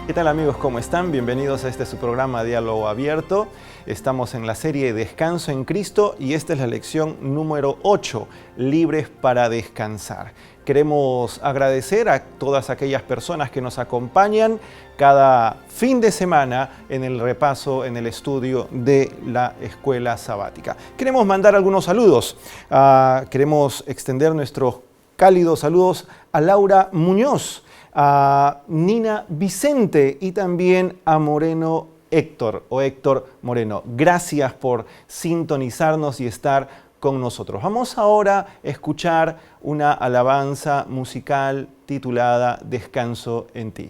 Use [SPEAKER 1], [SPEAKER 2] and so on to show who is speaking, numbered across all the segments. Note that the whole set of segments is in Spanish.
[SPEAKER 1] ¿Qué tal amigos? ¿Cómo están? Bienvenidos a su programa Diálogo Abierto. Estamos en la serie Descanso en Cristo y esta es la lección número 8, Libres para Descansar. Queremos agradecer a todas aquellas personas que nos acompañan cada fin de semana en el repaso, en el estudio de la Escuela Sabática. Queremos mandar algunos saludos. Queremos extender nuestros cálidos saludos a Laura Muñoz, a Nina Vicente y también a Moreno Héctor o Héctor Moreno. Gracias por sintonizarnos y estar con nosotros. Vamos ahora a escuchar una alabanza musical titulada Descanso en ti.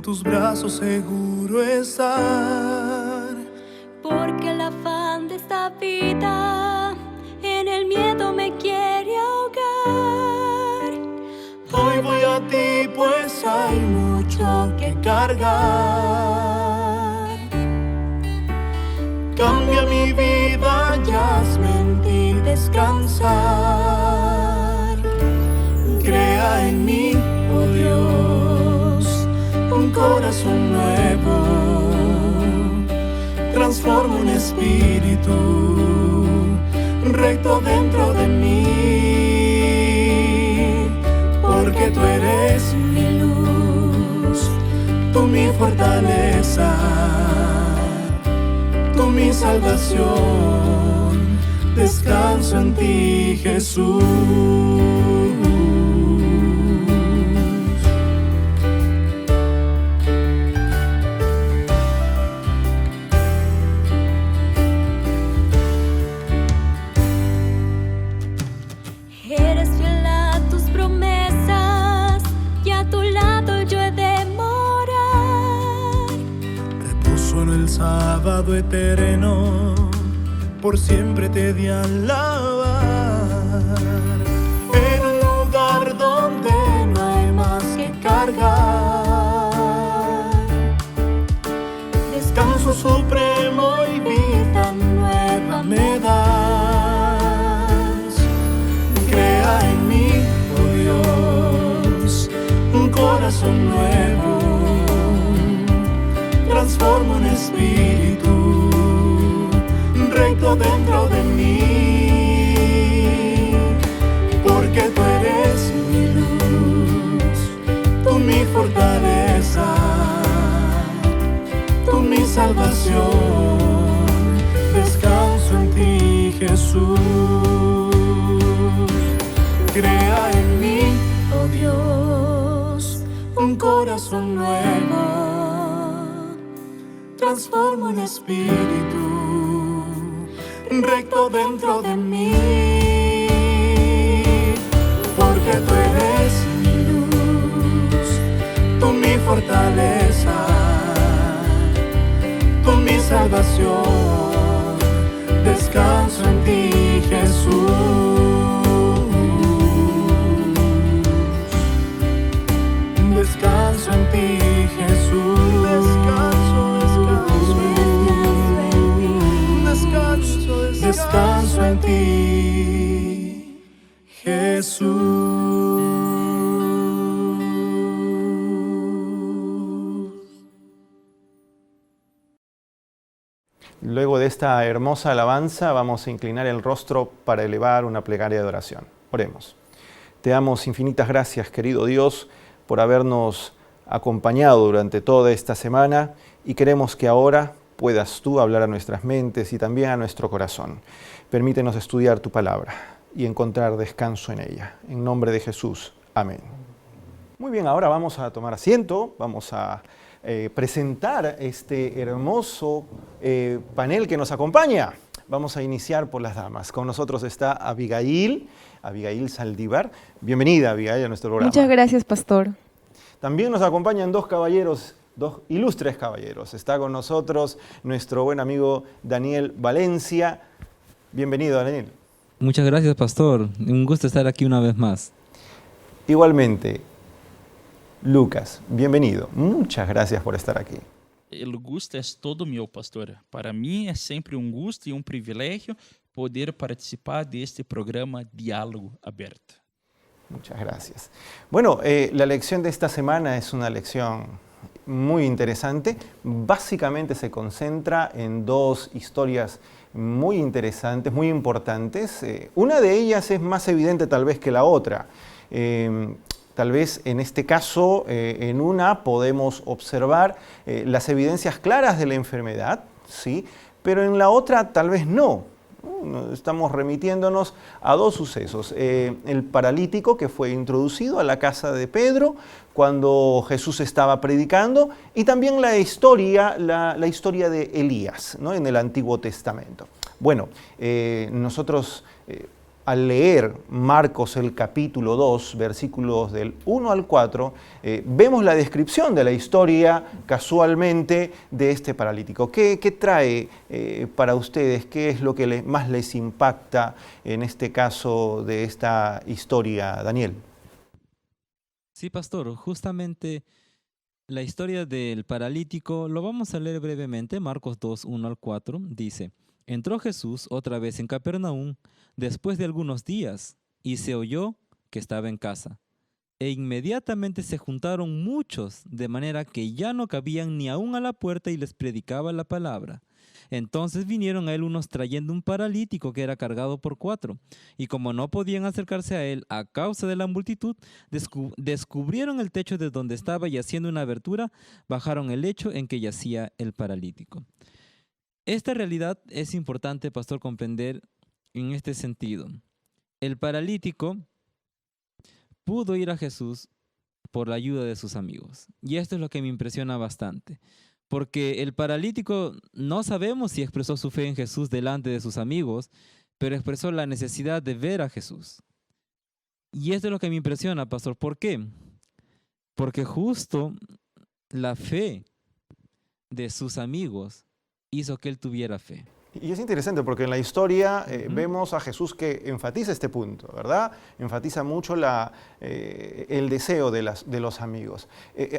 [SPEAKER 2] Tus brazos seguro estar,
[SPEAKER 3] porque el afán de esta vida en el miedo me quiere ahogar.
[SPEAKER 2] Hoy voy a ti pues hay mucho que cargar. Cambia mi vida y hazme en ti descansar. Crea en mí, oh Dios, un corazón nuevo, transforma un espíritu recto dentro de mí, porque tú eres mi luz, tú mi fortaleza, tú mi salvación, descanso en ti, Jesús. Sábado eterno, por siempre te de alabar. En un lugar donde no hay más que cargar, descanso supremo y vida nueva me das. Crea en mí, oh Dios, un corazón nuevo, transforma un espíritu recto dentro de mí, porque tú eres mi luz, tú mi fortaleza, tú mi salvación, descanso en ti, Jesús. Crea en mí, oh Dios, un corazón nuevo, transforma un espíritu recto dentro de mí, porque tú eres mi luz, tú mi fortaleza, tú mi salvación, descanso en ti, Jesús. Descanso en ti, Jesús. Descanso en ti, Jesús.
[SPEAKER 1] Luego de esta hermosa alabanza vamos a inclinar el rostro para elevar una plegaria de oración. Oremos. Te damos infinitas gracias, querido Dios, por habernos acompañado durante toda esta semana y queremos que ahora puedas tú hablar a nuestras mentes y también a nuestro corazón. Permítenos estudiar tu palabra y encontrar descanso en ella. En nombre de Jesús. Amén. Muy bien, ahora vamos a tomar asiento, vamos a presentar este hermoso panel que nos acompaña. Vamos a iniciar por las damas. Con nosotros está Abigail Saldívar. Bienvenida, Abigail, a nuestro programa.
[SPEAKER 4] Muchas gracias, pastor.
[SPEAKER 1] También nos acompañan dos ilustres caballeros. Está con nosotros nuestro buen amigo Daniel Valencia. Bienvenido, Daniel.
[SPEAKER 5] Muchas gracias, pastor. Un gusto estar aquí una vez más.
[SPEAKER 1] Igualmente, Lucas, bienvenido. Muchas gracias por estar aquí.
[SPEAKER 6] O gusto é todo meu, pastor. Para mim é sempre um gusto e um privilégio poder participar deste programa Diálogo Aberto.
[SPEAKER 1] Muchas gracias. Bueno, la lección de esta semana es una lección muy interesante. Básicamente se concentra en dos historias muy interesantes, muy importantes. Una de ellas es más evidente tal vez que la otra. Tal vez en este caso, en una podemos observar las evidencias claras de la enfermedad, ¿sí? Pero en la otra tal vez no. Estamos remitiéndonos a dos sucesos. El paralítico que fue introducido a la casa de Pedro cuando Jesús estaba predicando, y también la historia de Elías, ¿no? En el Antiguo Testamento. Bueno, nosotros al leer Marcos el capítulo 2, versículos del 1 al 4, vemos la descripción de la historia casualmente de este paralítico. ¿Qué trae para ustedes? ¿Qué es lo que más les impacta en este caso de esta historia, Daniel?
[SPEAKER 5] Sí, pastor, justamente la historia del paralítico lo vamos a leer brevemente. Marcos 2, 1 al 4 dice: Entró Jesús otra vez en Capernaum después de algunos días, y se oyó que estaba en casa. E inmediatamente se juntaron muchos, de manera que ya no cabían ni aún a la puerta, y les predicaba la palabra. Entonces vinieron a él unos trayendo un paralítico que era cargado por 4, y como no podían acercarse a él a causa de la multitud, descubrieron el techo de donde estaba, y haciendo una abertura, bajaron el lecho en que yacía el paralítico. Esta realidad es importante, pastor, comprender en este sentido. El paralítico pudo ir a Jesús por la ayuda de sus amigos. Y esto es lo que me impresiona bastante. Porque el paralítico no sabemos si expresó su fe en Jesús delante de sus amigos, pero expresó la necesidad de ver a Jesús. Y esto es lo que me impresiona, pastor. ¿Por qué? Porque justo la fe de sus amigos hizo que él tuviera fe.
[SPEAKER 1] Y es interesante porque en la historia vemos a Jesús que enfatiza este punto, ¿verdad? Enfatiza mucho el deseo de los amigos.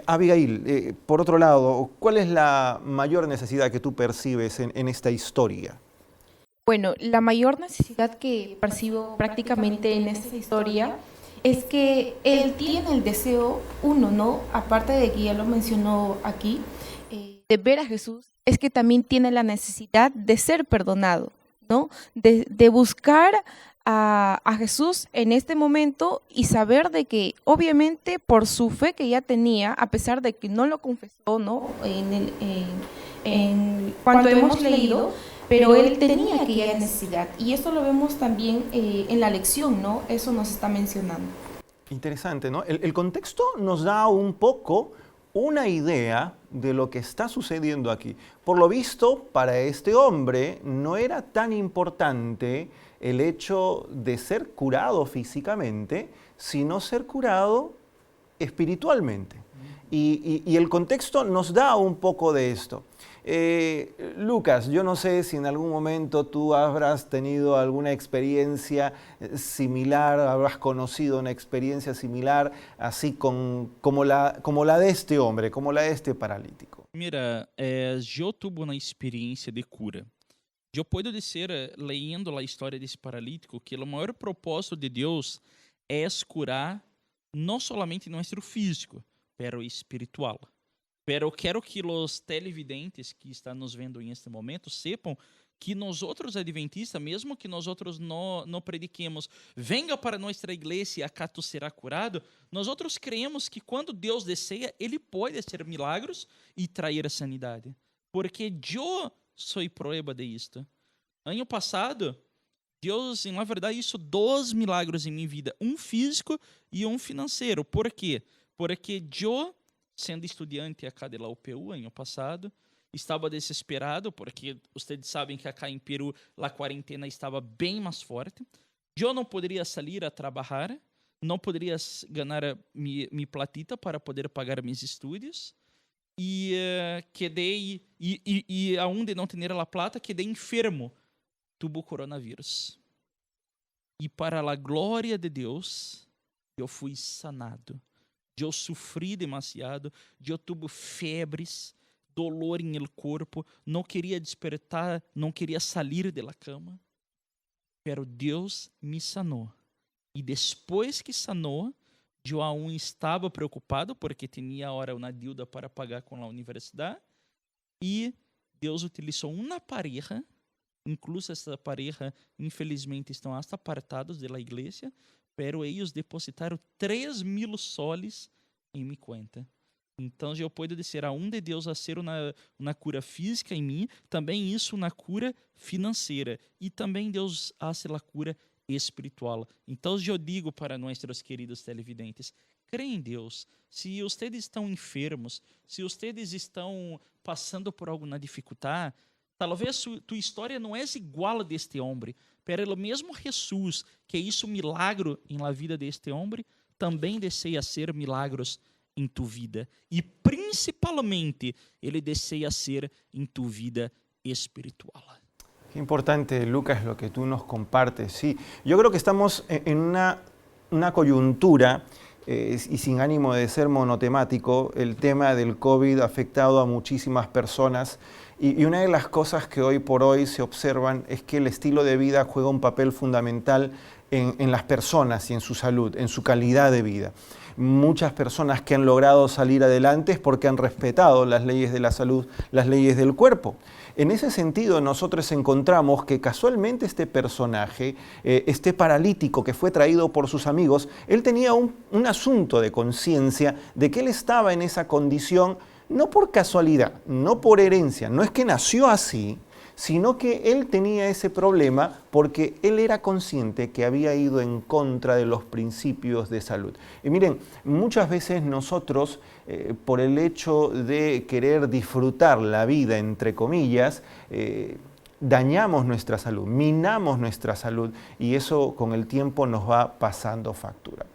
[SPEAKER 1] Abigail, por otro lado, ¿cuál es la mayor necesidad que tú percibes en esta historia?
[SPEAKER 4] Bueno, la mayor necesidad que percibo prácticamente en esta historia es que él tiene el deseo, ¿no? Aparte de que ya lo mencionó aquí, de ver a Jesús, es que también tiene la necesidad de ser perdonado, ¿no? De buscar a Jesús en este momento y saber de que obviamente por su fe que ya tenía, a pesar de que no lo confesó, ¿no? Cuando hemos leído, pero él tenía aquella necesidad. Y eso lo vemos también en la lección, ¿no? Eso nos está mencionando.
[SPEAKER 1] Interesante, ¿no? El contexto nos da un poco una idea de lo que está sucediendo aquí. Por lo visto, para este hombre no era tan importante el hecho de ser curado físicamente, sino ser curado espiritualmente. Y el contexto nos da un poco de esto. Lucas, yo no sé si en algún momento tú habrás tenido alguna experiencia similar, habrás conocido una experiencia similar, así como la de este hombre, como la de este paralítico.
[SPEAKER 6] Mira, eu tive uma experiência de cura. Eu posso dizer, lendo a história desse paralítico, que o maior propósito de Deus é curar não somente nosso físico, pero espiritual. Pero quero que os televidentes que estão nos vendo em este momento sepam que nós outros adventistas, mesmo que nós outros não prediquemos, venga para nossa igreja e acá tu será curado, nós outros creemos que quando Deus deseja, Ele pode fazer milagros e trazer a sanidade. Porque eu sou prova de isto. Ano passado, Deus, na verdade, hizo 2 milagros em minha vida, um físico e um financeiro. Por quê? Porque eu, sendo estudante acá de la UPU, ano passado, estava desesperado, porque vocês sabem que acá em Peru a quarentena estava bem mais forte. Eu não poderia sair a trabalhar, não poderia ganhar minha platita para poder pagar meus estudos. E quedei, e aún de não ter a plata, quedei enfermo. Tuvo coronavírus. E para a glória de Deus, eu fui sanado. Eu sofri demasiado, eu tive febres, dolor em el corpo, não queria despertar, não queria sair de la cama. Pero Deus me sanou. E depois que sanou, eu aún estava preocupado porque tinha agora uma dívida para pagar com a universidade. E Deus utilizou uma pareja, incluso essa pareja, infelizmente, estão hasta apartados da igreja, pero eles depositaram 3.000 soles em minha conta. Então, eu posso dizer a de Deus a ser uma cura física em mim, também isso uma cura financeira. E também Deus hace a cura espiritual. Então, eu digo para nossos queridos televidentes, creem em Deus. Se vocês estão enfermos, se vocês estão passando por alguma dificuldade, talvez tua história não é igual a deste homem, pero o mesmo Jesus que hizo milagro em la vida deste homem, também deseja ser milagros em tu vida. E principalmente, ele deseja ser em tu vida espiritual.
[SPEAKER 1] Qué importante, Lucas, lo que tú nos compartes. Sí, yo creo que estamos en una coyuntura, y sin ánimo de ser monotemático, el tema del COVID ha afectado a muchísimas personas. Y una de las cosas que hoy por hoy se observan es que el estilo de vida juega un papel fundamental en las personas y en su salud, en su calidad de vida. Muchas personas que han logrado salir adelante es porque han respetado las leyes de la salud, las leyes del cuerpo. En ese sentido, nosotros encontramos que casualmente este personaje, este paralítico que fue traído por sus amigos, él tenía un asunto de conciencia de que él estaba en esa condición no por casualidad, no por herencia, no es que nació así, sino que él tenía ese problema porque él era consciente que había ido en contra de los principios de salud. Y miren, muchas veces nosotros, por el hecho de querer disfrutar la vida, entre comillas, dañamos nuestra salud, minamos nuestra salud, y eso con el tiempo nos va pasando factura.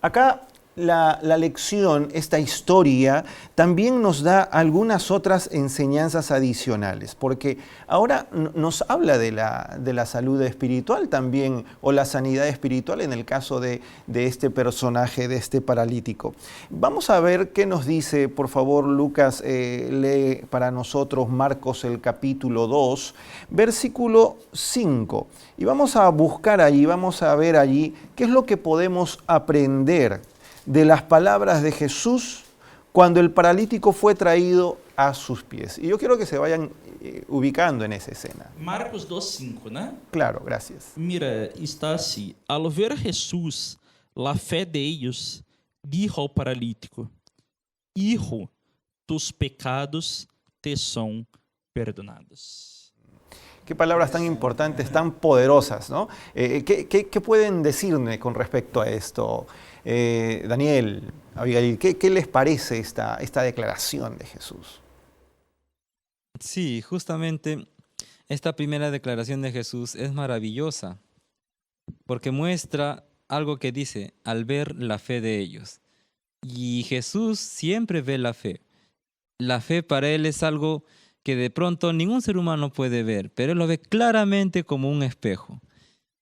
[SPEAKER 1] Acá la lección, esta historia, también nos da algunas otras enseñanzas adicionales, porque ahora nos habla de la salud espiritual también, o la sanidad espiritual en el caso de este personaje, de este paralítico. Vamos a ver qué nos dice, por favor, Lucas, lee para nosotros Marcos el capítulo 2, versículo 5. Y vamos a buscar allí, vamos a ver allí qué es lo que podemos aprender de las palabras de Jesús cuando el paralítico fue traído a sus pies. Y yo quiero que se vayan ubicando en esa escena.
[SPEAKER 6] Marcos 2:5, ¿no?
[SPEAKER 1] Claro, gracias.
[SPEAKER 6] Mira, está así. Al ver Jesús la fe de ellos, dijo al paralítico: Hijo, tus pecados te son perdonados.
[SPEAKER 1] Qué palabras tan importantes, tan poderosas, ¿no? ¿Qué pueden decirme con respecto a esto? Daniel, Abigail, ¿qué les parece esta declaración de Jesús?
[SPEAKER 5] Sí, justamente esta primera declaración de Jesús es maravillosa porque muestra algo que dice, al ver la fe de ellos. Y Jesús siempre ve la fe. La fe para él es algo que de pronto ningún ser humano puede ver, pero él lo ve claramente como un espejo.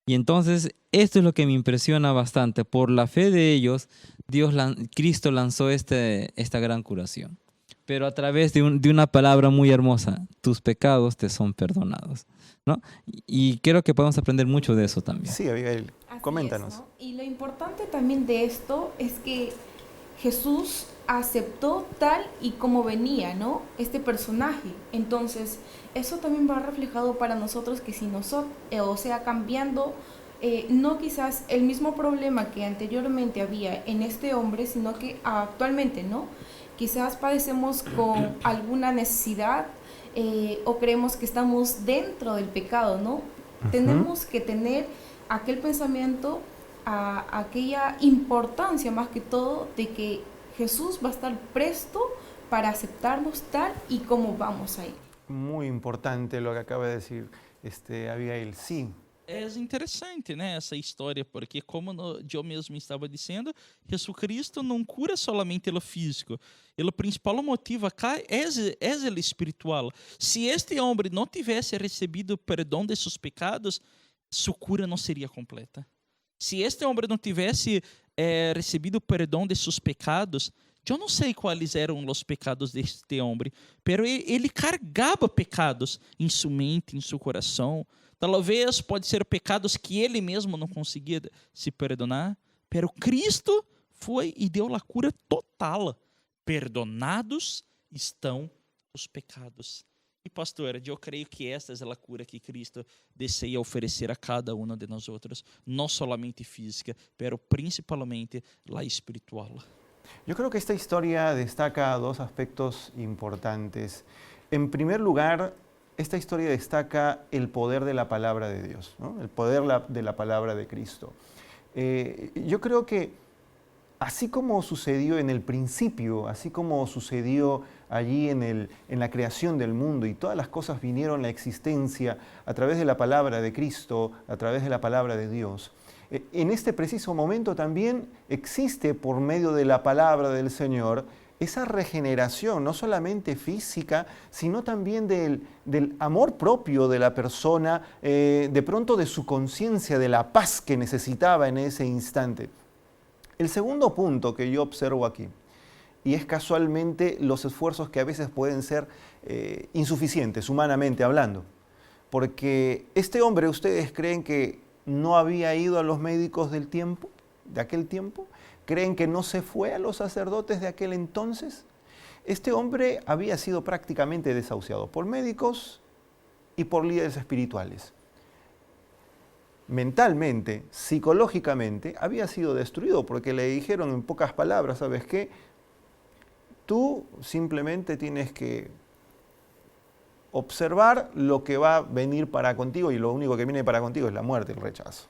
[SPEAKER 5] Y entonces esto es lo que me impresiona bastante. Por la fe de ellos, Cristo lanzó esta gran curación. Pero a través de una palabra muy hermosa, tus pecados te son perdonados, ¿no? Y creo que podemos aprender mucho de eso también.
[SPEAKER 1] Sí, Abigail, coméntanos.
[SPEAKER 4] Es, ¿no? Y lo importante también de esto es que Jesús aceptó tal y como venía, ¿no? Este personaje. Entonces, eso también va reflejado para nosotros que si nosotros, o sea, cambiando, no quizás el mismo problema que anteriormente había en este hombre, sino que actualmente, ¿no? Quizás padecemos con alguna necesidad o creemos que estamos dentro del pecado, ¿no? Tenemos que tener aquel pensamiento, aquella importancia más que todo de que Jesús va a estar presto para aceptarnos tal y como vamos a ir.
[SPEAKER 1] Muy importante lo que acaba de decir Abigail. Sí,
[SPEAKER 6] É interessante, né, essa história, porque eu mesmo estava dizendo, Jesus Cristo não cura solamente o físico. O principal motivo acá é o espiritual. Se este homem não tivesse recebido perdão de seus pecados, sua cura não seria completa. Se este homem não tivesse recebido perdão de seus pecados, eu não sei quais eram os pecados deste homem, pero ele carregava pecados em sua mente, em seu coração. Talvez pode ser pecados que ele mesmo não conseguia se perdonar, pero Cristo foi e deu a cura total. Perdonados estão os pecados. E pastor, eu creio que esta é a cura que Cristo deseja oferecer a cada um de nós outros, não somente física, pero principalmente la espiritual.
[SPEAKER 1] yo creo que esta historia destaca dos aspectos importantes. En primer lugar, esta historia destaca el poder de la palabra de Dios, ¿no? El poder de la palabra de Cristo. Yo creo que así como sucedió en el principio, así como sucedió allí en la creación del mundo y todas las cosas vinieron a la existencia a través de la palabra de Cristo, a través de la palabra de Dios, en este preciso momento también existe por medio de la palabra del Señor esa regeneración, no solamente física, sino también del amor propio de la persona, de pronto de su conciencia, de la paz que necesitaba en ese instante. El segundo punto que yo observo aquí, y es casualmente los esfuerzos que a veces pueden ser insuficientes, humanamente hablando, porque este hombre, ¿ustedes creen que no había ido a los médicos del tiempo, de aquel tiempo? ¿Creen que no se fue a los sacerdotes de aquel entonces? Este hombre había sido prácticamente desahuciado por médicos y por líderes espirituales. Mentalmente, psicológicamente, había sido destruido porque le dijeron en pocas palabras, ¿sabes qué? Tú simplemente tienes que observar lo que va a venir para contigo y lo único que viene para contigo es la muerte, el rechazo.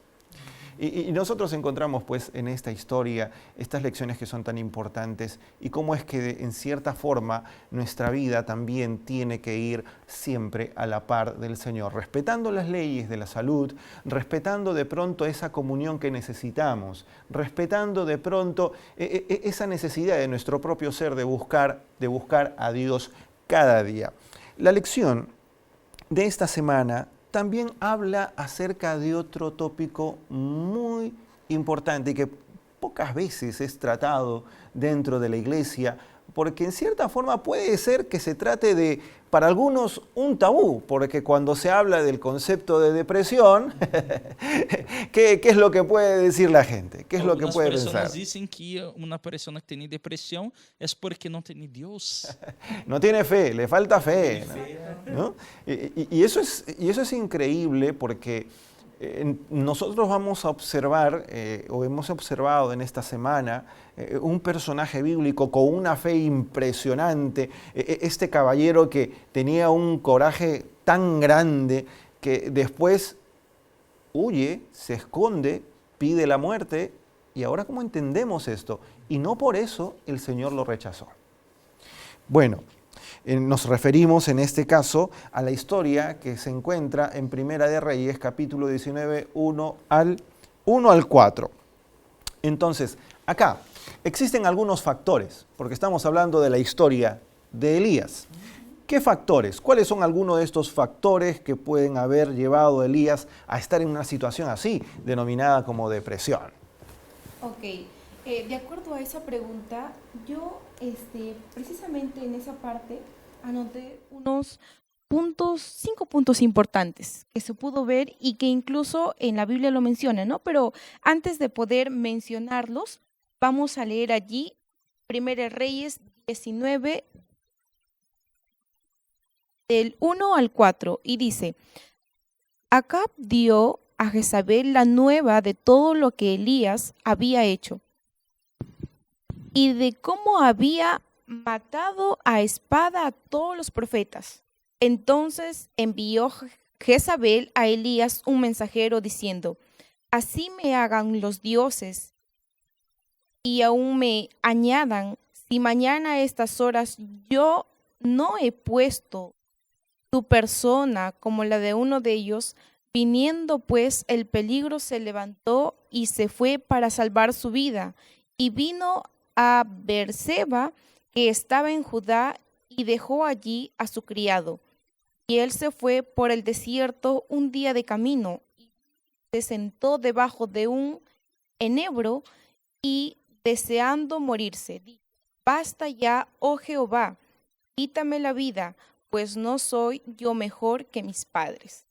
[SPEAKER 1] Y nosotros encontramos pues en esta historia estas lecciones que son tan importantes y cómo es que en cierta forma nuestra vida también tiene que ir siempre a la par del Señor, respetando las leyes de la salud, respetando de pronto esa comunión que necesitamos, respetando de pronto esa necesidad de nuestro propio ser de buscar a Dios cada día. La lección de esta semana también habla acerca de otro tópico muy importante y que pocas veces es tratado dentro de la iglesia, porque en cierta forma puede ser que se trate de, para algunos, un tabú, porque cuando se habla del concepto de depresión, ¿qué es lo que puede decir la gente? ¿Qué es lo que puede pensar?
[SPEAKER 6] Algumas pessoas dizem que uma pessoa que tem depressão é porque não tem Deus.
[SPEAKER 1] No tiene fe, le falta fe, ¿no? Y eso es increíble porque nosotros vamos a observar, o hemos observado en esta semana, un personaje bíblico con una fe impresionante, este caballero que tenía un coraje tan grande que después huye, se esconde, pide la muerte, y ahora ¿cómo entendemos esto? Y no por eso el Señor lo rechazó. Bueno, nos referimos en este caso a la historia que se encuentra en Primera de Reyes, capítulo 19, 1 al 4. Entonces, acá existen algunos factores, porque estamos hablando de la historia de Elías. ¿Qué factores? ¿Cuáles son algunos de estos factores que pueden haber llevado a Elías a estar en una situación así, denominada como depresión?
[SPEAKER 4] Ok, de acuerdo a esa pregunta, yo precisamente en esa parte anoté unos 5 puntos importantes que se pudo ver y que incluso en la Biblia lo menciona, ¿no? Pero antes de poder mencionarlos, vamos a leer allí 1 Reyes 19, del 1 al 4, y dice: Acab dio a Jezabel la nueva de todo lo que Elías había hecho y de cómo había matado a espada a todos los profetas. Entonces envió Jezabel a Elías un mensajero diciendo: así me hagan los dioses y aún me añadan, si mañana a estas horas yo no he puesto tu persona como la de uno de ellos. Viniendo pues el peligro, se levantó y se fue para salvar su vida, y vino a Beerseba, que estaba en Judá, y dejó allí a su criado. Y él se fue por el desierto un día de camino, y se sentó debajo de un enebro, y deseando morirse, dijo: basta ya, oh Jehová, quítame la vida, pues no soy yo mejor que mis padres.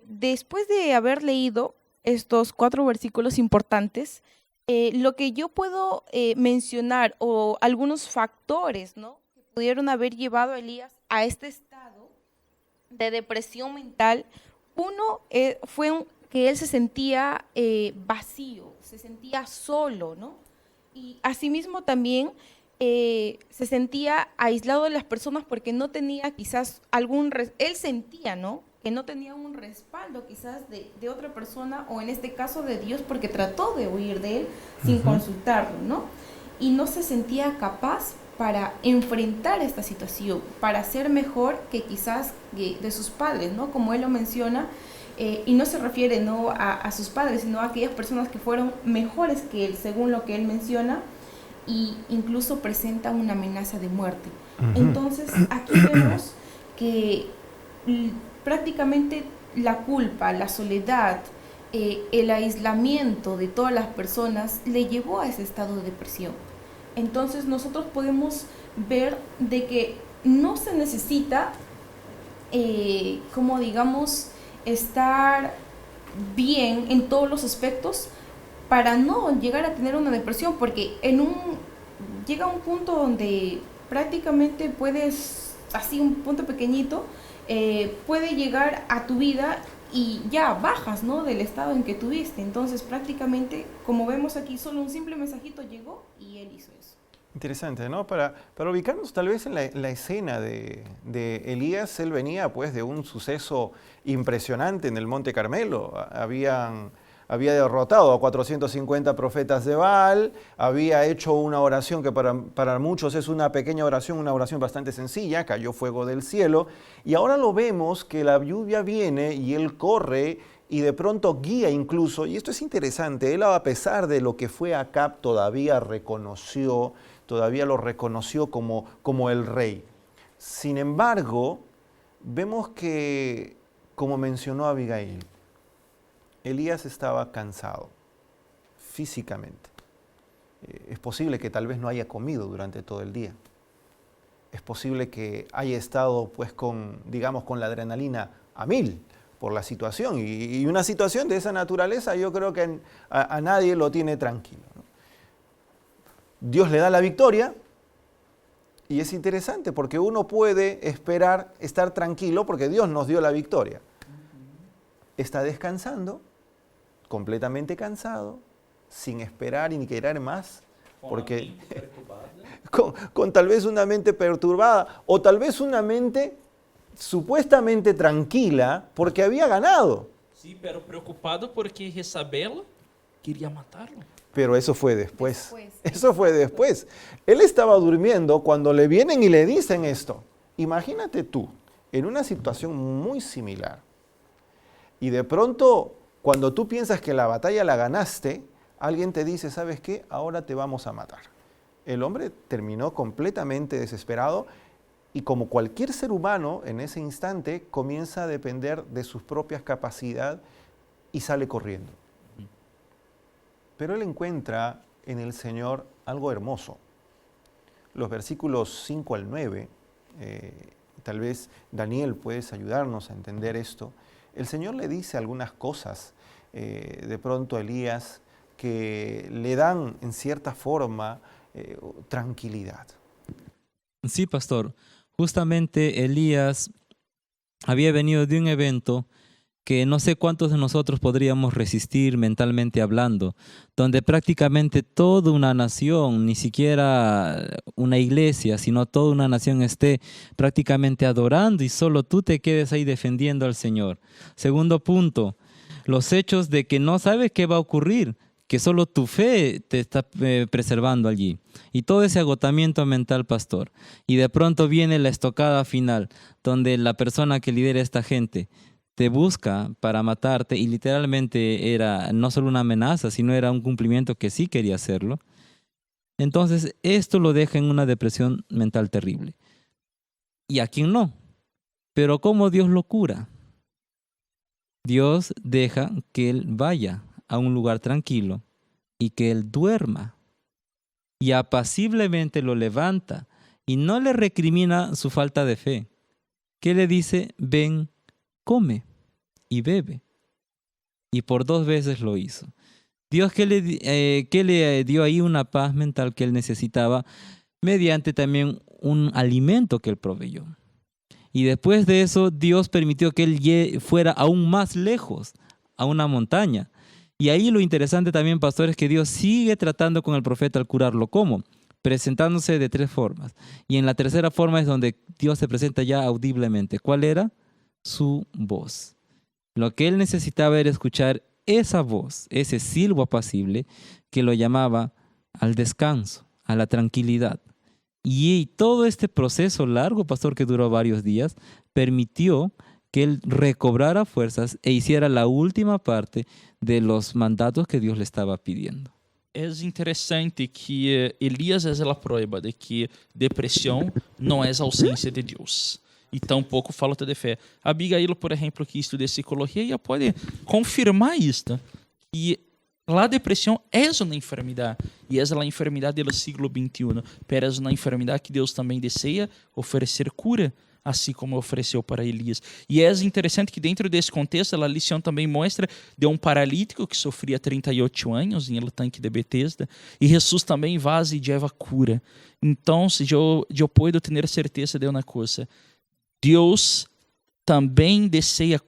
[SPEAKER 4] Después de haber leído estos 4 versículos importantes, lo que yo puedo mencionar, o algunos factores, ¿no?, que pudieron haber llevado a Elías a este estado de depresión mental. Uno fue que él se sentía vacío, se sentía solo, ¿no? Y asimismo también se sentía aislado de las personas porque no tenía quizás él sentía, ¿no?, que no tenía un respaldo quizás de otra persona, o en este caso de Dios, porque trató de huir de él sin consultarlo, ¿no? Y no se sentía capaz para enfrentar esta situación, para ser mejor que quizás de sus padres, ¿no? Como él lo menciona, y no se refiere, ¿no?, a sus padres, sino a aquellas personas que fueron mejores que él, según lo que él menciona, y incluso presenta una amenaza de muerte. Entonces, aquí vemos que prácticamente la culpa, la soledad, el aislamiento de todas las personas le llevó a ese estado de depresión. Entonces nosotros podemos ver de que no se necesita, como digamos, estar bien en todos los aspectos para no llegar a tener una depresión, porque llega un punto donde prácticamente puedes, así un punto pequeñito, puede llegar a tu vida y ya bajas, ¿no?, del estado en que tuviste. Entonces prácticamente, como vemos aquí, solo un simple mensajito llegó y él hizo eso.
[SPEAKER 1] Interesante, ¿no? Para ubicarnos tal vez en la escena de Elías, él venía pues de un suceso impresionante en el Monte Carmelo. Había derrotado a 450 profetas de Baal, había hecho una oración que para muchos es una pequeña oración, una oración bastante sencilla, cayó fuego del cielo, y ahora lo vemos que la lluvia viene y él corre y de pronto guía incluso, y esto es interesante, él a pesar de lo que fue Acab todavía lo reconoció como el rey. Sin embargo, vemos que, como mencionó Abigail, Elías estaba cansado físicamente. Es posible que tal vez no haya comido durante todo el día. Es posible que haya estado pues con la adrenalina a 1000 por la situación. Y una situación de esa naturaleza yo creo que a nadie lo tiene tranquilo, ¿no? Dios le da la victoria y es interesante porque uno puede esperar estar tranquilo porque Dios nos dio la victoria. Está descansando, completamente cansado, sin esperar y ni querer más, porque con tal vez una mente perturbada o tal vez una mente supuestamente tranquila porque había ganado.
[SPEAKER 6] Sí, pero preocupado porque Jezabel quería matarlo.
[SPEAKER 1] Pero eso fue después. Eso fue después. Él estaba durmiendo cuando le vienen y le dicen esto. Imagínate tú, en una situación muy similar. Y de pronto, cuando tú piensas que la batalla la ganaste, alguien te dice, ¿sabes qué? Ahora te vamos a matar. El hombre terminó completamente desesperado y como cualquier ser humano en ese instante comienza a depender de sus propias capacidades y sale corriendo. Pero él encuentra en el Señor algo hermoso. Los versículos 5 al 9, tal vez Daniel puedes ayudarnos a entender esto. El Señor le dice algunas cosas de pronto a Elías que le dan en cierta forma tranquilidad.
[SPEAKER 5] Sí, pastor. Justamente Elías había venido de un evento que no sé cuántos de nosotros podríamos resistir mentalmente hablando, donde prácticamente toda una nación, ni siquiera una iglesia, sino toda una nación esté prácticamente adorando y solo tú te quedes ahí defendiendo al Señor. Segundo punto, los hechos de que no sabes qué va a ocurrir, que solo tu fe te está preservando allí. Y todo ese agotamiento mental, pastor. Y de pronto viene la estocada final, donde la persona que lidera esta gente te busca para matarte y literalmente era no solo una amenaza, sino era un cumplimiento que sí quería hacerlo. Entonces, esto lo deja en una depresión mental terrible. ¿Y a quién no? Pero ¿cómo Dios lo cura? Dios deja que él vaya a un lugar tranquilo y que él duerma. Y apaciblemente lo levanta y no le recrimina su falta de fe. ¿Qué le dice? Ven, come y bebe. Y por 2 veces lo hizo. Dios que le dio ahí una paz mental que él necesitaba mediante también un alimento que él proveyó. Y después de eso, Dios permitió que él fuera aún más lejos, a una montaña. Y ahí lo interesante también, pastor, es que Dios sigue tratando con el profeta al curarlo. ¿Cómo? Presentándose de 3 formas. Y en la tercera forma es donde Dios se presenta ya audiblemente. ¿Cuál era? Su voz. Lo que él necesitaba era escuchar esa voz, ese silbo apacible que lo llamaba al descanso, a la tranquilidad. Y todo este proceso largo, pastor, que duró varios días, permitió que él recobrara fuerzas e hiciera la última parte de los mandatos que Dios le estaba pidiendo.
[SPEAKER 6] É interessante que Elias é a prova de que depressão não é a ausência de Deus. E tampouco falta de fé. Abigail, por exemplo, que estuda psicologia, pode confirmar isto, que a depressão é uma enfermidade, e é a enfermidade do século XXI, mas é uma enfermidade que Deus também deseja oferecer cura, assim como ofereceu para Elias. E é interessante que dentro desse contexto, a lição também mostra de um paralítico que sofria 38 anos em el tanque de Betesda, e Jesus também vai e leva cura. Então, eu posso ter certeza de uma coisa, Deus também deseja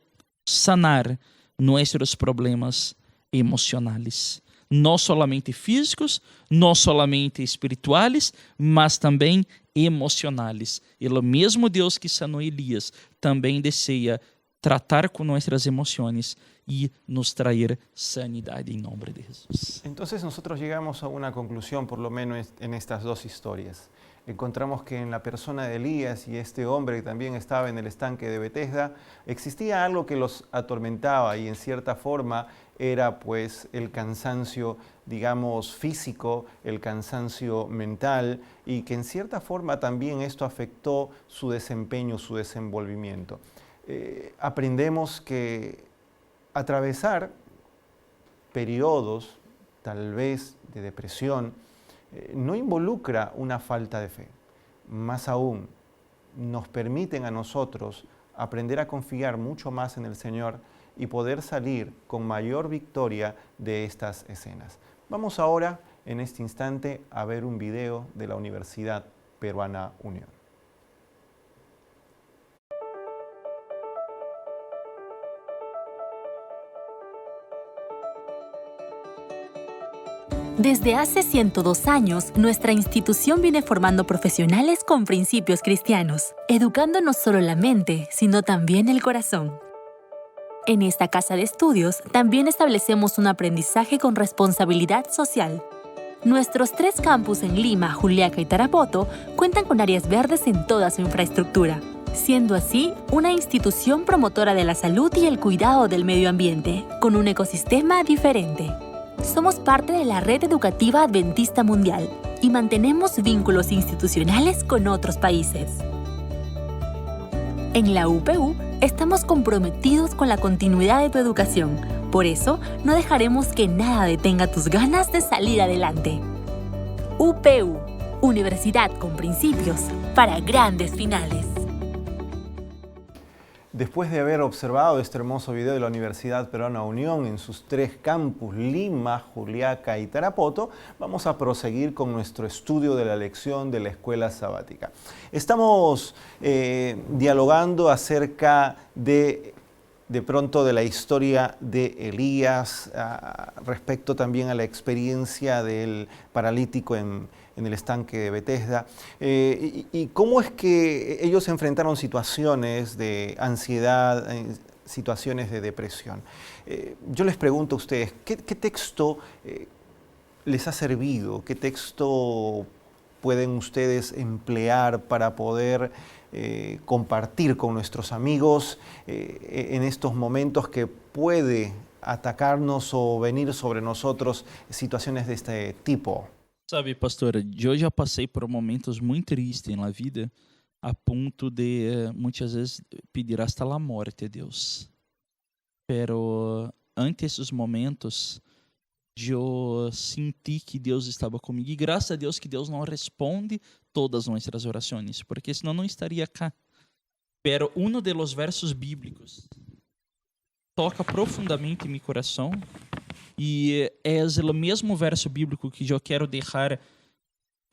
[SPEAKER 6] sanar nossos problemas emocionais, não solamente físicos, não solamente espirituais, mas também emocionais. E o mesmo Deus que sanou Elias também deseja tratar com nossas emoções e nos trazer sanidade em nome de Jesus.
[SPEAKER 1] Entonces nosotros llegamos a una conclusión, por lo menos en estas 2 historias. Encontramos que en la persona de Elías y este hombre que también estaba en el estanque de Betesda, existía algo que los atormentaba y en cierta forma era pues el cansancio, digamos, físico, el cansancio mental, y que en cierta forma también esto afectó su desempeño, su desenvolvimiento. Aprendemos que atravesar periodos tal vez de depresión no involucra una falta de fe. Más aún, nos permiten a nosotros aprender a confiar mucho más en el Señor y poder salir con mayor victoria de estas escenas. Vamos ahora, en este instante, a ver un video de la Universidad Peruana Unión.
[SPEAKER 7] Desde hace 102 años, nuestra institución viene formando profesionales con principios cristianos, educando no solo la mente, sino también el corazón. En esta casa de estudios también establecemos un aprendizaje con responsabilidad social. Nuestros 3 campus en Lima, Juliaca y Tarapoto cuentan con áreas verdes en toda su infraestructura, siendo así una institución promotora de la salud y el cuidado del medio ambiente, con un ecosistema diferente. Somos parte de la Red Educativa Adventista Mundial y mantenemos vínculos institucionales con otros países. En la UPU estamos comprometidos con la continuidad de tu educación. Por eso, no dejaremos que nada detenga tus ganas de salir adelante. UPU, Universidad con principios para grandes finales.
[SPEAKER 1] Después de haber observado este hermoso video de la Universidad Peruana Unión en sus 3 campus, Lima, Juliaca y Tarapoto, vamos a proseguir con nuestro estudio de la lección de la escuela sabática. Estamos dialogando acerca de de pronto de la historia de Elías, respecto también a la experiencia del paralítico en el estanque de Betesda, y cómo es que ellos enfrentaron situaciones de ansiedad, situaciones de depresión. Yo les pregunto a ustedes, ¿qué texto les ha servido? ¿Qué texto pueden ustedes emplear para poder compartir con nuestros amigos en estos momentos que puede atacarnos o venir sobre nosotros situaciones de este tipo?
[SPEAKER 6] Sabe, pastora, eu já passei por momentos muito tristes na vida, a ponto de muitas vezes pedir hasta a morte a Deus. Pero ante esses momentos, eu senti que Deus estava comigo. E graças a Deus que Deus não responde todas as nossas orações, porque senão não estaria cá. Pero uno de los versos bíblicos toca profundamente em meu coração, e é o mesmo verso bíblico que eu quero deixar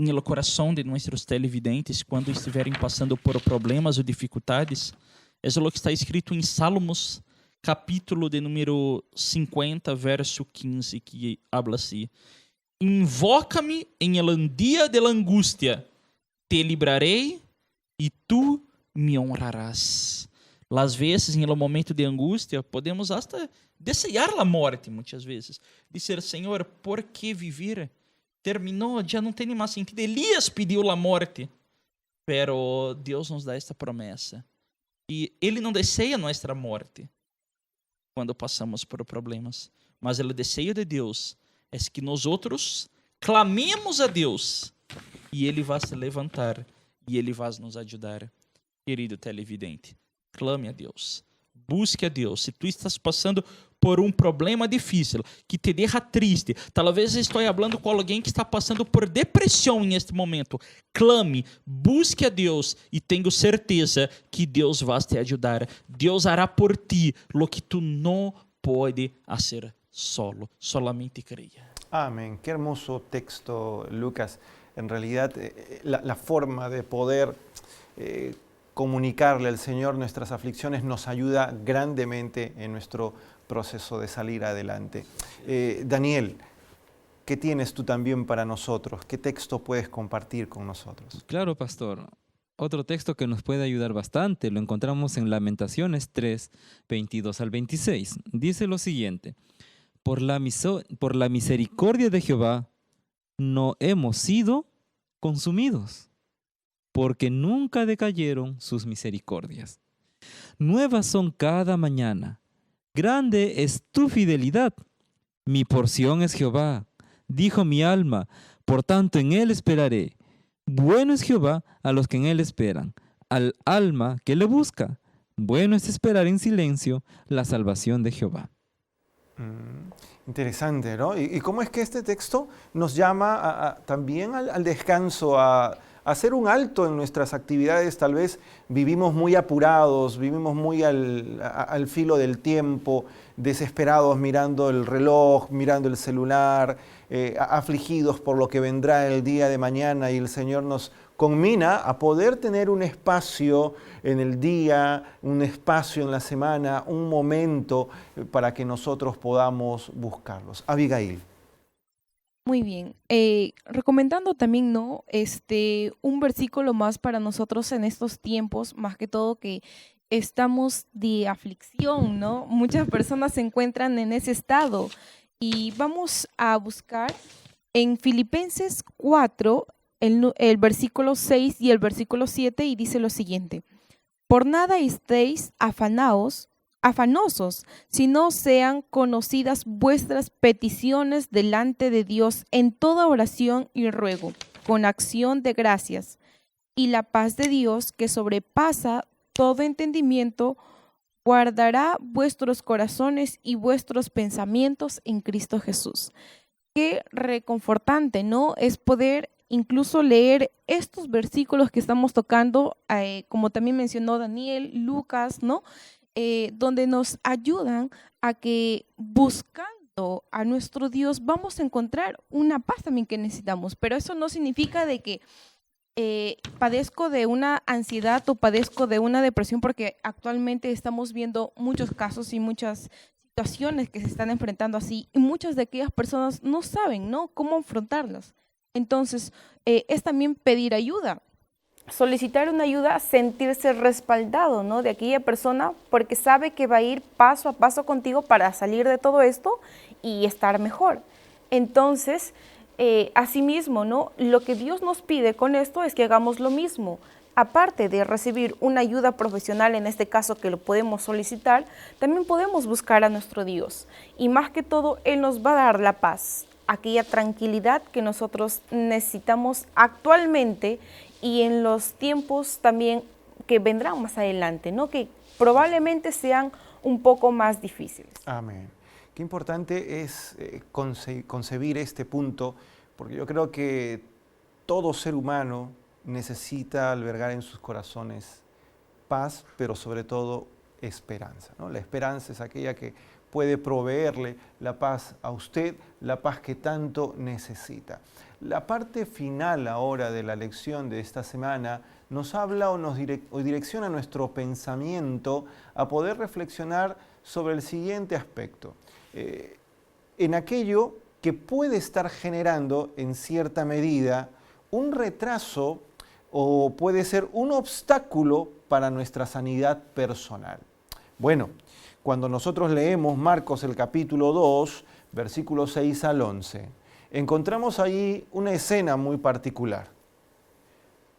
[SPEAKER 6] no coração de nossos televidentes quando estiverem passando por problemas ou dificuldades. É o que está escrito em Salmos, capítulo de número 50, verso 15, que habla assim: Invoca-me em el dia de la angústia, te librarei e tu me honrarás. Las vezes, em el momento de angústia, podemos hasta desejar a morte, muitas vezes. Dizer, Senhor, por que viver? Terminou, já não tem mais sentido. Elias pediu a morte, pero Deus nos dá esta promessa. E Ele não deseja nossa morte quando passamos por problemas, mas o desejo de Deus é que nós outros clamemos a Deus e Ele vai se levantar e Ele vai nos ajudar. Querido televidente, clame a Deus, busque a Deus. Se tu estás passando por um problema difícil, que te deixa triste, talvez estou falando com alguém que está passando por depressão neste momento, clame, busque a Deus e tenho certeza que Deus vai te ajudar. Deus hará por ti lo que tu não pode fazer solo, solamente creia.
[SPEAKER 1] Amén. Qué hermoso texto, Lucas. En realidad, la forma de poder comunicarle al Señor nuestras aflicciones nos ayuda grandemente en nuestro proceso de salir adelante. Daniel, ¿qué tienes tú también para nosotros? ¿Qué texto puedes compartir con nosotros?
[SPEAKER 5] Claro, pastor. Otro texto que nos puede ayudar bastante lo encontramos en Lamentaciones 3, 22 al 26. Dice lo siguiente: por la misericordia de Jehová no hemos sido consumidos, porque nunca decayeron sus misericordias. Nuevas son cada mañana. Grande es tu fidelidad. Mi porción es Jehová, dijo mi alma, por tanto en él esperaré. Bueno es Jehová a los que en él esperan, al alma que le busca. Bueno es esperar en silencio la salvación de Jehová.
[SPEAKER 1] Interesante, ¿no? ¿Y cómo es que este texto nos llama también al descanso, a hacer un alto en nuestras actividades? Tal vez vivimos muy apurados, vivimos muy al filo del tiempo, desesperados mirando el reloj, mirando el celular, afligidos por lo que vendrá el día de mañana, y el Señor nos conmina a poder tener un espacio en el día, un espacio en la semana, un momento para que nosotros podamos buscarlos. Abigail.
[SPEAKER 4] Muy bien. Recomendando también, ¿no? Un versículo más para nosotros en estos tiempos, más que todo que estamos de aflicción, ¿no? Muchas personas se encuentran en ese estado y vamos a buscar en Filipenses 4, el versículo 6 y el versículo 7, y dice lo siguiente: por nada estéis afanosos, si no sean conocidas vuestras peticiones delante de Dios en toda oración y ruego, con acción de gracias. Y la paz de Dios, que sobrepasa todo entendimiento, guardará vuestros corazones y vuestros pensamientos en Cristo Jesús. Qué reconfortante, ¿no? Es poder incluso leer estos versículos que estamos tocando, como también mencionó Daniel, Lucas, ¿no? Donde nos ayudan a que buscando a nuestro Dios vamos a encontrar una paz también que necesitamos. Pero eso no significa de que padezco de una ansiedad o padezco de una depresión, porque actualmente estamos viendo muchos casos y muchas situaciones que se están enfrentando así, y muchas de aquellas personas no saben, ¿no?, cómo afrontarlas. Entonces, es también pedir ayuda. Solicitar una ayuda, sentirse respaldado, ¿no?, de aquella persona, porque sabe que va a ir paso a paso contigo para salir de todo esto y estar mejor. Entonces, asimismo, ¿no?, lo que Dios nos pide con esto es que hagamos lo mismo. Aparte de recibir una ayuda profesional, en este caso que lo podemos solicitar, también podemos buscar a nuestro Dios. Y más que todo, Él nos va a dar la paz, aquella tranquilidad que nosotros necesitamos actualmente y en los tiempos también que vendrán más adelante, ¿no?, que probablemente sean un poco más difíciles.
[SPEAKER 1] Amén. Qué importante es concebir este punto, porque yo creo que todo ser humano necesita albergar en sus corazones paz, pero sobre todo esperanza, ¿no? La esperanza es aquella que puede proveerle la paz a usted, la paz que tanto necesita. La parte final ahora de la lección de esta semana nos habla o direcciona nuestro pensamiento a poder reflexionar sobre el siguiente aspecto. En aquello que puede estar generando en cierta medida un retraso o puede ser un obstáculo para nuestra sanidad personal. Bueno, cuando nosotros leemos Marcos el capítulo 2, versículos 6 al 11, encontramos allí una escena muy particular.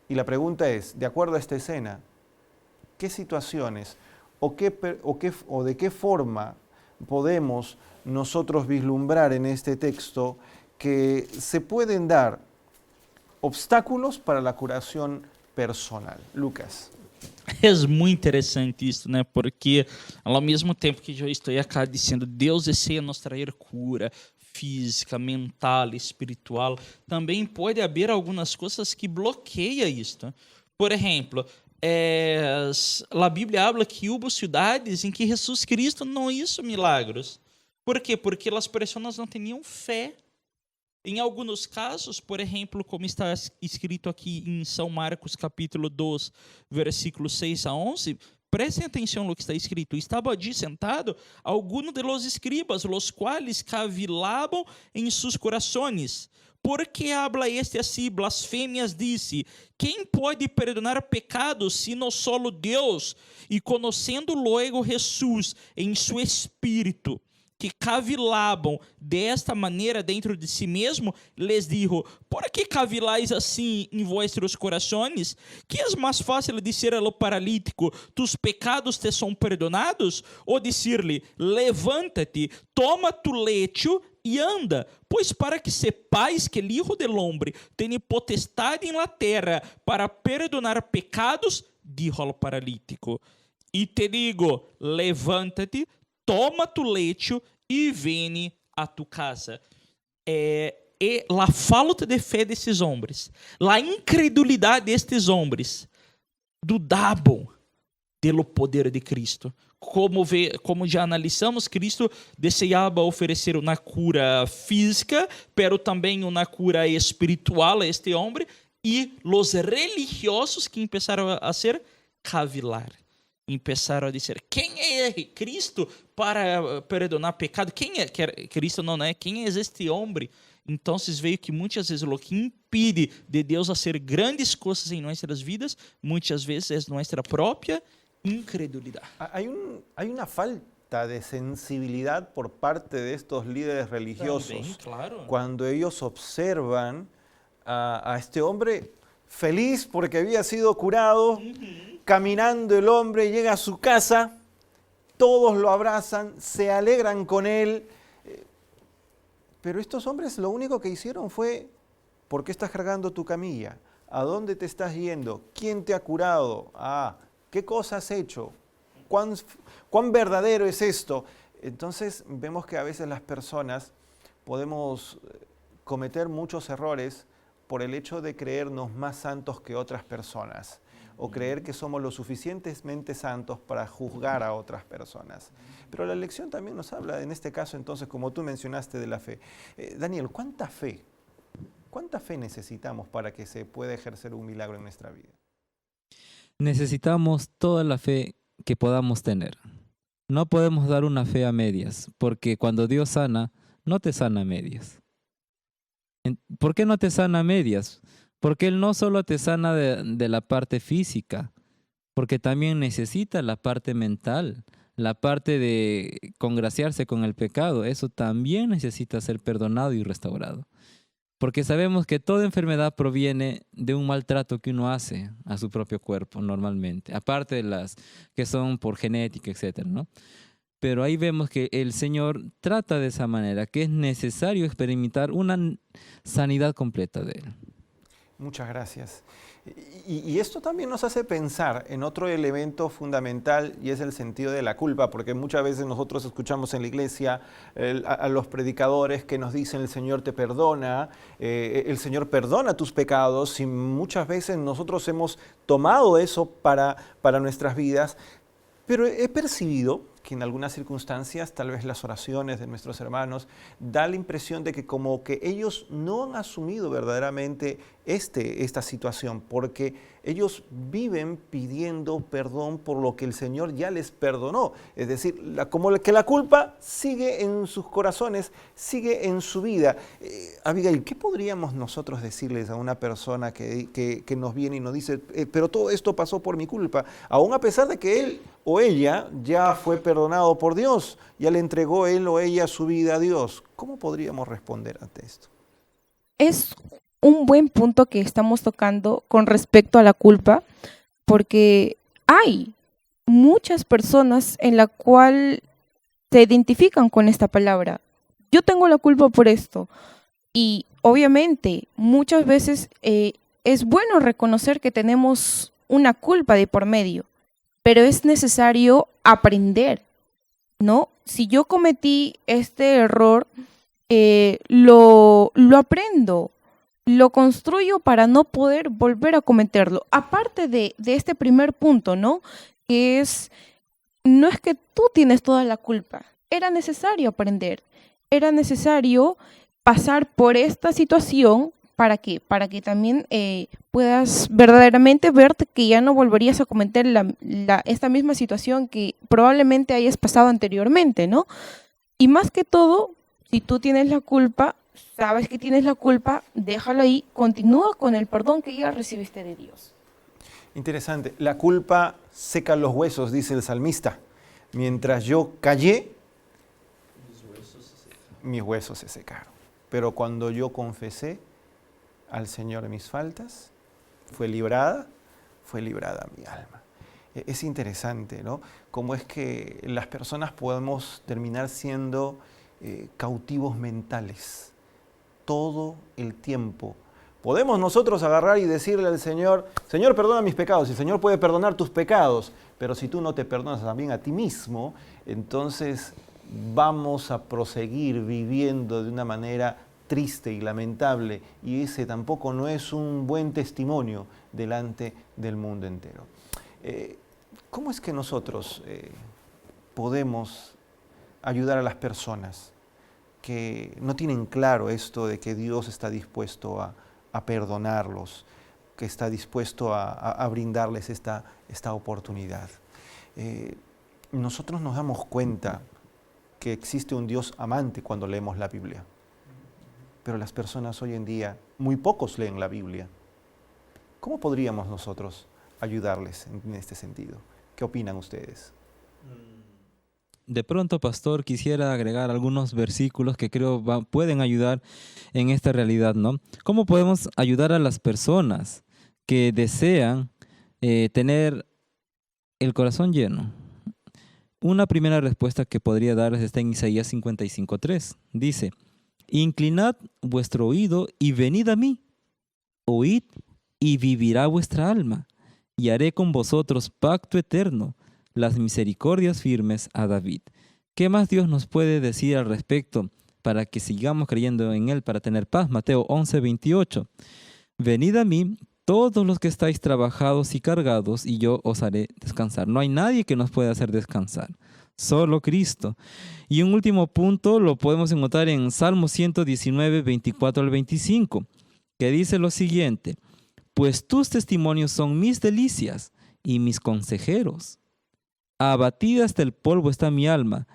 [SPEAKER 1] Y la pregunta es, de acuerdo a esta escena, ¿qué situaciones o de qué forma podemos nosotros vislumbrar en este texto que se pueden dar obstáculos para la curación personal? Lucas.
[SPEAKER 6] É muito interessante isso, né? Porque ao mesmo tempo que eu estou aqui dizendo Deus deseja nos trazer cura física, mental, espiritual, também pode haver algumas coisas que bloqueiam isto. Por exemplo, a Bíblia habla que houve cidades em que Jesus Cristo não hizo milagros. Por quê? Porque as pessoas não tinham fé. Em alguns casos, por exemplo, como está escrito aqui em São Marcos, capítulo 2, versículos 6 a 11, prestem atenção no que está escrito. Estava ali sentado alguns de los escribas, los quais cavilavam em seus corações. ¿Por que habla este assim? Blasfêmias disse. Quem pode perdonar pecados, sino solo Deus? E conhecendo logo Jesus em seu espírito, que cavilavam desta maneira dentro de si mesmo, les dijo: por que cavilais assim em vossos corações? Que é mais fácil dizer ao paralítico: tus pecados te são perdonados? Ou dizer-lhe: levanta-te, toma tu lecho e anda? Pois para que sepais que o Hijo del Hombre tem potestade em la terra para perdonar pecados, dijo ao paralítico. E te digo: levanta-te, toma tu lecho e vem a tu casa. E a falta de fé desses homens, a incredulidade destes homens, dudavam do poder de Cristo. Como já analisamos, Cristo desejava oferecer uma cura física, pero também uma cura espiritual a este homem, e os religiosos que começaram a ser cavilar. Começaram a dizer: quem é Cristo para perdonar pecado? Quem é Cristo? Não é? Quem é este homem? Então, veio que muitas vezes o que impede de Deus fazer grandes coisas em nossas vidas, muitas vezes é nossa própria incredulidade.
[SPEAKER 1] Hay una falta de sensibilidad por parte de estos líderes religiosos.
[SPEAKER 6] También, claro.
[SPEAKER 1] Cuando ellos observan a este hombre feliz porque había sido curado, caminando el hombre, llega a su casa, todos lo abrazan, se alegran con él, pero estos hombres lo único que hicieron fue: ¿por qué estás cargando tu camilla? ¿A dónde te estás yendo? ¿Quién te ha curado? ¿Qué cosa has hecho? ¿Cuán verdadero es esto? Entonces vemos que a veces las personas podemos cometer muchos errores por el hecho de creernos más santos que otras personas, o creer que somos lo suficientemente santos para juzgar a otras personas. Pero la lección también nos habla, en este caso entonces, como tú mencionaste, de la fe. Daniel, ¿cuánta fe ¿Cuánta fe necesitamos para que se pueda ejercer un milagro en nuestra vida?
[SPEAKER 5] Necesitamos toda la fe que podamos tener. No podemos dar una fe a medias, porque cuando Dios sana, no te sana a medias. ¿Por qué no te sana a medias? Porque Él no solo te sana de la parte física, porque también necesita la parte mental, la parte de congraciarse con el pecado. Eso también necesita ser perdonado y restaurado. Porque sabemos que toda enfermedad proviene de un maltrato que uno hace a su propio cuerpo normalmente, aparte de las que son por genética, etcétera, ¿no? Pero ahí vemos que el Señor trata de esa manera, que es necesario experimentar una sanidad completa de Él.
[SPEAKER 1] Muchas gracias. Y esto también nos hace pensar en otro elemento fundamental, y es el sentido de la culpa, porque muchas veces nosotros escuchamos en la iglesia a los predicadores que nos dicen: el Señor te perdona, el Señor perdona tus pecados, y muchas veces nosotros hemos tomado eso para nuestras vidas, pero he percibido que en algunas circunstancias, tal vez las oraciones de nuestros hermanos, da la impresión de que como que ellos no han asumido verdaderamente esta situación, porque ellos viven pidiendo perdón por lo que el Señor ya les perdonó. Es decir, como que la culpa sigue en sus corazones, sigue en su vida. Abigail, ¿qué podríamos nosotros decirles a una persona que nos viene y nos dice: pero todo esto pasó por mi culpa, aún a pesar de que él o ella ya fue perdonado por Dios, ya le entregó él o ella su vida a Dios? ¿Cómo podríamos responder ante esto?
[SPEAKER 4] Es un buen punto que estamos tocando con respecto a la culpa, porque hay muchas personas en la cual se identifican con esta palabra. Yo tengo la culpa por esto. Y obviamente muchas veces es bueno reconocer que tenemos una culpa de por medio, pero es necesario aprender, ¿no? Si yo cometí este error, lo aprendo, lo construyo para no poder volver a cometerlo. Aparte de este primer punto, ¿no? Que no es que tú tienes toda la culpa, era necesario aprender, era necesario pasar por esta situación. ¿Para qué? Para que también puedas verdaderamente verte que ya no volverías a cometer esta misma situación que probablemente hayas pasado anteriormente, ¿no? Y más que todo, si tú tienes la culpa, sabes que tienes la culpa, déjalo ahí, continúa con el perdón que ya recibiste de Dios.
[SPEAKER 1] Interesante. La culpa seca los huesos, dice el salmista. Mientras yo callé, mis huesos se secaron. Pero cuando yo confesé al Señor mis faltas, fue librada mi alma. Es interesante, ¿no? Cómo es que las personas podemos terminar siendo cautivos mentales todo el tiempo. Podemos nosotros agarrar y decirle al Señor: Señor, perdona mis pecados. Y el Señor puede perdonar tus pecados, pero si tú no te perdonas también a ti mismo, entonces vamos a proseguir viviendo de una manera triste y lamentable, y ese tampoco no es un buen testimonio delante del mundo entero. ¿Cómo es que nosotros podemos ayudar a las personas que no tienen claro esto de que Dios está dispuesto a perdonarlos, que está dispuesto a brindarles esta oportunidad? Nosotros nos damos cuenta que existe un Dios amante cuando leemos la Biblia. Pero las personas hoy en día, muy pocos leen la Biblia. ¿Cómo podríamos nosotros ayudarles en este sentido? ¿Qué opinan ustedes?
[SPEAKER 5] De pronto, pastor, quisiera agregar algunos versículos que creo pueden ayudar en esta realidad, ¿no? ¿Cómo podemos ayudar a las personas que desean tener el corazón lleno? Una primera respuesta que podría darles está en Isaías 55:3. Dice: inclinad vuestro oído y venid a mí. Oíd y vivirá vuestra alma, y haré con vosotros pacto eterno, las misericordias firmes a David. ¿Qué más Dios nos puede decir al respecto para que sigamos creyendo en Él para tener paz? Mateo 11:28. Venid a mí todos los que estáis trabajados y cargados, y yo os haré descansar. No hay nadie que nos pueda hacer descansar, solo Cristo. Y un último punto lo podemos encontrar en Salmo 119, 24 al 25. que dice lo siguiente: pues tus testimonios son mis delicias y mis consejeros. Abatida hasta el polvo está mi alma,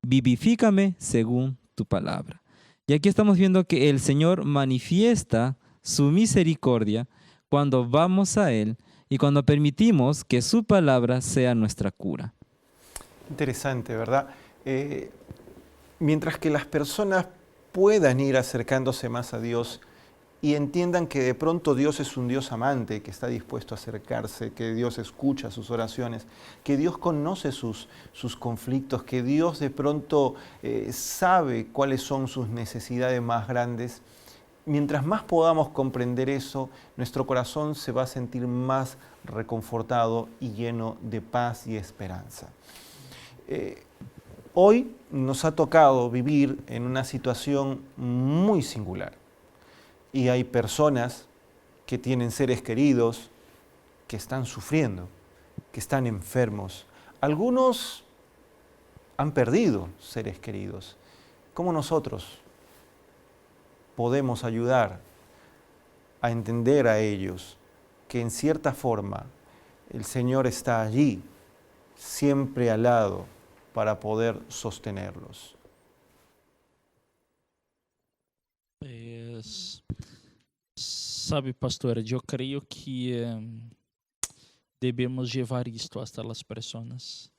[SPEAKER 5] vivifícame según tu palabra. Y aquí estamos viendo que el Señor manifiesta su misericordia cuando vamos a Él y cuando permitimos que su palabra sea nuestra cura.
[SPEAKER 1] Interesante, ¿verdad? Mientras que las personas puedan ir acercándose más a Dios y entiendan que de pronto Dios es un Dios amante, que está dispuesto a acercarse, que Dios escucha sus oraciones, que Dios conoce sus conflictos, que Dios de pronto sabe cuáles son sus necesidades más grandes. Mientras más podamos comprender eso, nuestro corazón se va a sentir más reconfortado y lleno de paz y esperanza. Hoy nos ha tocado vivir en una situación muy singular. Y hay personas que tienen seres queridos que están sufriendo, que están enfermos. Algunos han perdido seres queridos. ¿Cómo nosotros podemos ayudar a entender a ellos que en cierta forma el Señor está allí, siempre al lado, para poder sostenerlos?
[SPEAKER 6] Sabe, pastor, eu creio que devemos levar isto hasta las personas.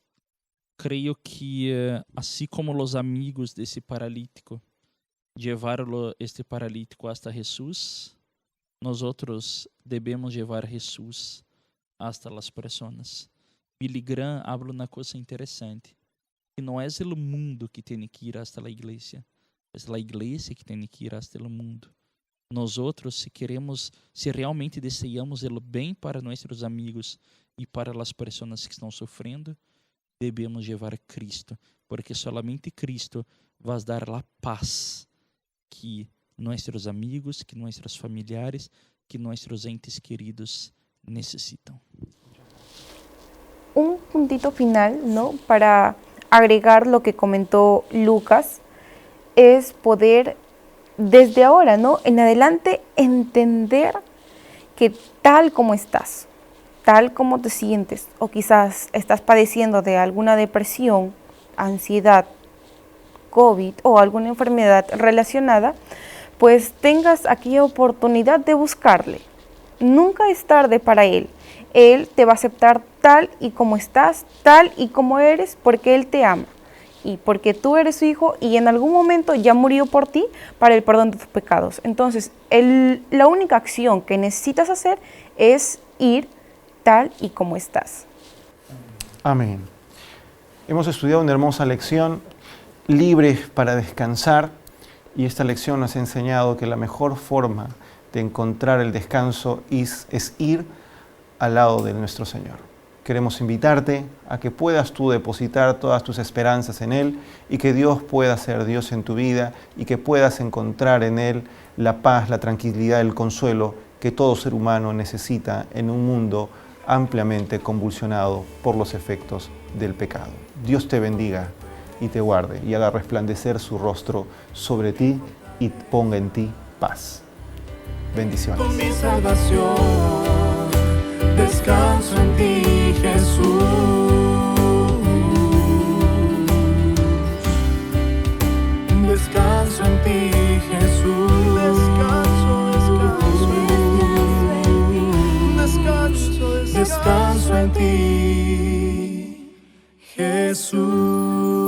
[SPEAKER 6] Creio que, assim como os amigos desse paralítico levaram este paralítico hasta Jesus, nós outros devemos levar Jesus hasta las personas. Billy Graham habla uma coisa interessante, que não é o mundo que tem que ir hasta a igreja, é a igreja que tem que ir hasta o mundo. Nós outros, se realmente desejamos o bem para nossos amigos e para as pessoas que estão sofrendo, devemos levar Cristo, porque solamente Cristo vai dar a paz que nossos amigos, que nossos familiares, que nossos entes queridos necessitam.
[SPEAKER 8] Un puntito final, ¿no? Para agregar lo que comentó Lucas, es poder desde ahora, ¿no? En adelante entender que tal como estás, tal como te sientes, o quizás estás padeciendo de alguna depresión, ansiedad, COVID o alguna enfermedad relacionada, pues tengas aquí oportunidad de buscarle. Nunca es tarde para Él. Él te va a aceptar tal y como estás, tal y como eres, porque Él te ama. Y porque tú eres su hijo y en algún momento ya murió por ti para el perdón de tus pecados. Entonces, la única acción que necesitas hacer es ir tal y como estás.
[SPEAKER 1] Amén. Hemos estudiado una hermosa lección, libres para descansar, y esta lección nos ha enseñado que la mejor forma de encontrar el descanso es ir al lado de nuestro Señor. Queremos invitarte a que puedas tú depositar todas tus esperanzas en Él y que Dios pueda ser Dios en tu vida y que puedas encontrar en Él la paz, la tranquilidad, el consuelo que todo ser humano necesita en un mundo ampliamente convulsionado por los efectos del pecado. Dios te bendiga y te guarde y haga resplandecer su rostro sobre ti y ponga en ti paz. Bendiciones.
[SPEAKER 2] Con mi salvación, descanso en ti, Jesús. Descanso en ti, Jesús. Descanso en ti, Jesús.